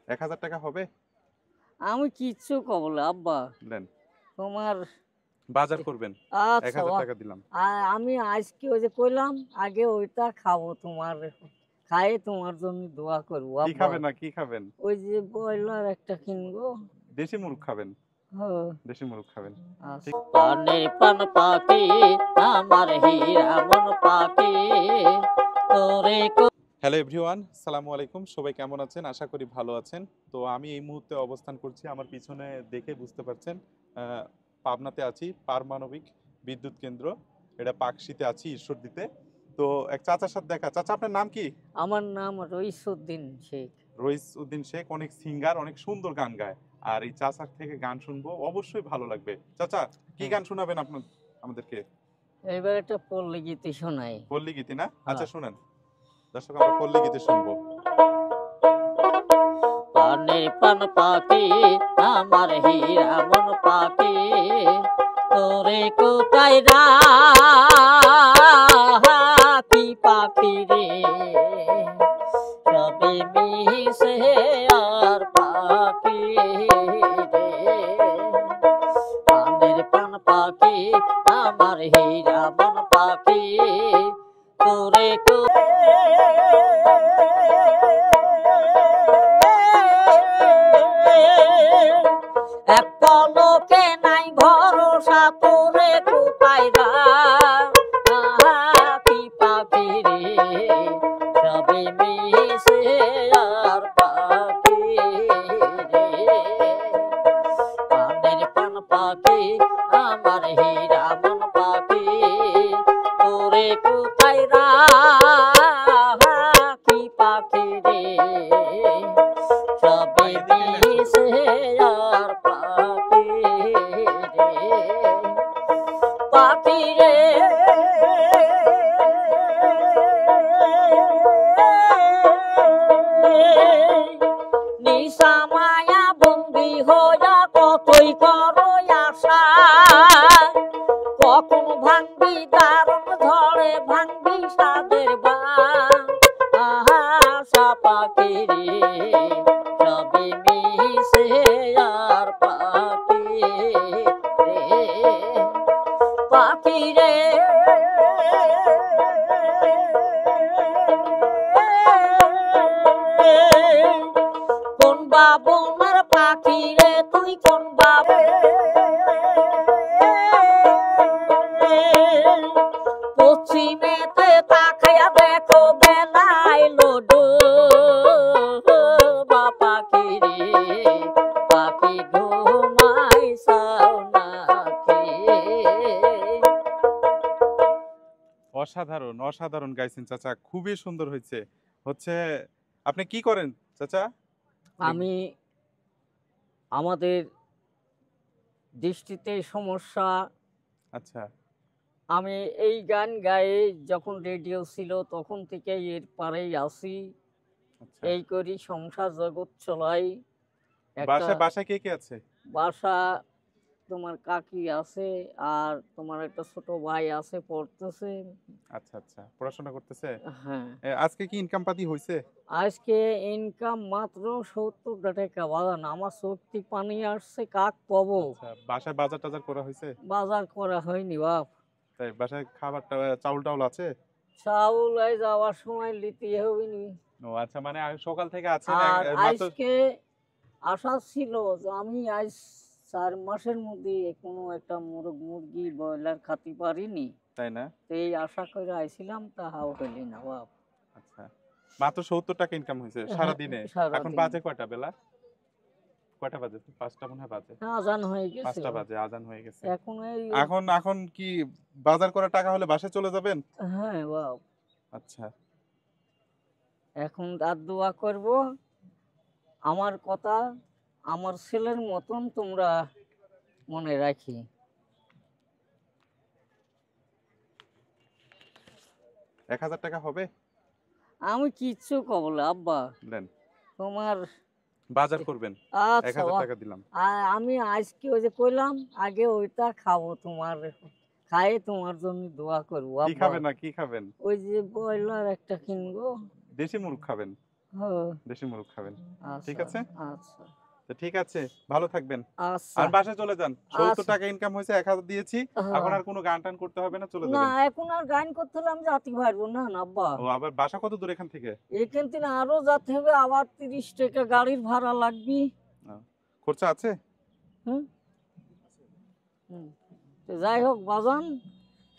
1000 টাকা হবে? আমি কিচ্ছু কবলে আব্বা দেন, তোমার বাজার করবেন। আচ্ছা 1000 টাকা দিলাম। আমি আজকে ওই যে কইলাম আগে ওইটা খাবো তোমার খাই তোমার জন্য দোয়া করবো কি আব্বা। খাবেন না কি খাবেন? ওই যে ব্রয়লার একটা কিনবো। দেশি মুরগ খাবেন? হ্যাঁ। দেশি মুরগ খাবেন। আচ্ছা। ঠিক। পানে পান পাখি আমার হীরা মন পাখি তোরে হ্যালো এভরিওয়ান, আসসালামু আলাইকুম। সবাই কেমন আছেন? আশা করি ভালো আছেন। তো আমি এই মুহূর্তে অবস্থান করছি, আমার পিছনে দেখে বুঝতে পারছেন, পাবনাতে আছি, পারমাণবিক বিদ্যুৎ কেন্দ্র। এটা পাকশিতে আছি, ঈশ্বরদীতে। তো এক চাচার সাথে দেখা। চাচা, আপনার নাম কি? আমার নাম রইসুদ্দিন শেখ। রইস উদ্দিন শেখ অনেক সিঙ্গার, অনেক সুন্দর গান গায়। আর এই চাচার থেকে গান শুনবো, অবশ্যই ভালো লাগবে। চাচা, কি গান শোনাবেন আপনার আমাদেরকে? এবার একটা পল্লী গীতি শোনাই। পল্লী গীতি না? হ্যাঁ। আচ্ছা শুনেন। দর্শক, আমরা পল্লী গীতি শুনবো। পানে পান পাখি আমার হীরা মন পাখি তোরে কোথায় রাখি পাখি রে সবে মিশে আর পাখি রে পানের পান পাখি আমার হীরা মন পাখি তোরে এক পলকে নাই ভরসা তোরে কোথায় রাখি পাখি রে সবে মিশে আর পাখি রে পানের পান পাখি আমার হীরা মন পাখি তোরে কোথায় রাখি পাখি রে সবে মিশে আর পাখি রে পাখি রে নিশা মায়া বন্দি হইয়া কতই করো আশা কখন ভাঙবি দারুণ ঝড়ে ভাঙবি সাদের বাসা পাখি রে সবে মিশে আর পাখি রে পাখি রে কোন বাবনের পাখি রে তুই কোন বাবু পশ্চিমেতে তাকায়া দেখো বেলায় লোডো বা পাখি রে পাখি ঘুমাই সাও নাকি। অসাধারণ অসাধারণ গাইছেন চাচা, খুবই সুন্দর হয়েছে। হচ্ছে, আপনি কি করেন চাচা? আমি আমাদের দৃষ্টিতে সমস্যা। আচ্ছা আমি এই গান গায়ে যখন রেডিও ছিল তখন থেকে এর পারেই আসি, আচ্ছা। এই করি সংসার জগৎ চলাই। বাসায় বাসায় কে কে আছে? বাসা তোমার কাকি আছে আর তোমার একটা ছোট ভাই আছে পড়তেছে। আচ্ছা আচ্ছা, পড়াশোনা করতেছে। হ্যাঁ। আজকে কি ইনকাম পাতি হয়েছে? আজকে ইনকাম মাত্র 70 টাকা বাজান, আমার শক্তি পানি আসছে কাক পাবো। আচ্ছা, বাসায় বাজার টাজার করা হয়েছে? বাজার করা হয়নি বাপ। তাই বাসায় খাবার চাউল টাউল আছে? চাউল এই যাওয়ার সময় লিতে হবিনি। ও আচ্ছা, মানে সকাল থেকে আছেন আর মাত্র। আজকে আশা ছিল যে আমি আজ 4 মাসের মধ্যে কোনো একটা মুরগি ব্রয়লার খাতে পারিনি, তাই না? তো এই আশা করে আইছিলাম, তাহাও হইলি না বাপ। আচ্ছা, মাত্র 70 টাকা ইনকাম হয়েছে সারা দিনে। এখন বাজে কয়টা, বেলা কয়টা বাজে? 5টা মনে হয় বাজে। আজান হয়ে গেছে। 5টা বাজে, আজান হয়ে গেছে। এখন এখন কি বাজার করা টাকা হলে বাসায় চলে যাবেন? হ্যাঁ বাপ, আচ্ছা, এখন আর দোয়া করব আমার কথা আমার ছেলের মতন তোমরা মনে রাখি। 1000 টাকা হবে? আমি কিচ্ছু কবলে আব্বা, দেন, তোমার বাজার করবেন। আচ্ছা 1000 টাকা দিলাম। আমি আজকে ওই যে কইলাম আগে ওইটা খাবো তোমার খাই তোমার জন্য দোয়া করবো কি আব্বা। খাবেন না কি খাবেন? ওই যে ব্রয়লার একটা কিনবো। দেশি মুরগ খাবেন? হ্যাঁ, দেশি মোরগ খাবেন। ঠিক আচ্ছা আছে? আচ্ছা তো ঠিক আছে, ভালো থাকবেন। আচ্ছা আর বাসায় চলে যান। ৭০ আচ্ছা টাকা ইনকাম হয়েছে, ১,০০০ দিয়েছি। এখন হ্যাঁ। আর কোনো গান টান করতে হবে না, চলে না যাবেন। এখন আর গান করতে হলে আমি যাতে পারবো না না আব্বা। ও আবার বাসা কত দূর এখান থেকে? এখান থেকে আরো যেতে হবে, আবার ৩০ টাকা গাড়ির ভাড়া লাগবে। আ খরচা আছে? হুম হুম। তো যাই হোক বাজান,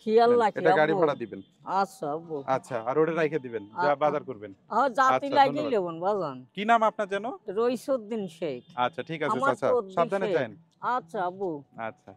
খেয়াল নেন, রাখি এটা গাড়ি আব্বু। ভাড়া দিবেন। আচ্ছা আব্বু। আচ্ছা, আর ওটা রাইখে দিবেন। যা বাজার করবেন। জাতি আচ্ছা, লাগিয়ে ধন্যবাদ। লেবন বাজান। কি নাম আপনার যেন? রইসুদ্দিন শেখ। আচ্ছা, ঠিক আছে আমার চাচা। তদ্দি সাবধানে শেখ। যায়েন। আচ্ছা আব্বু। আচ্ছা।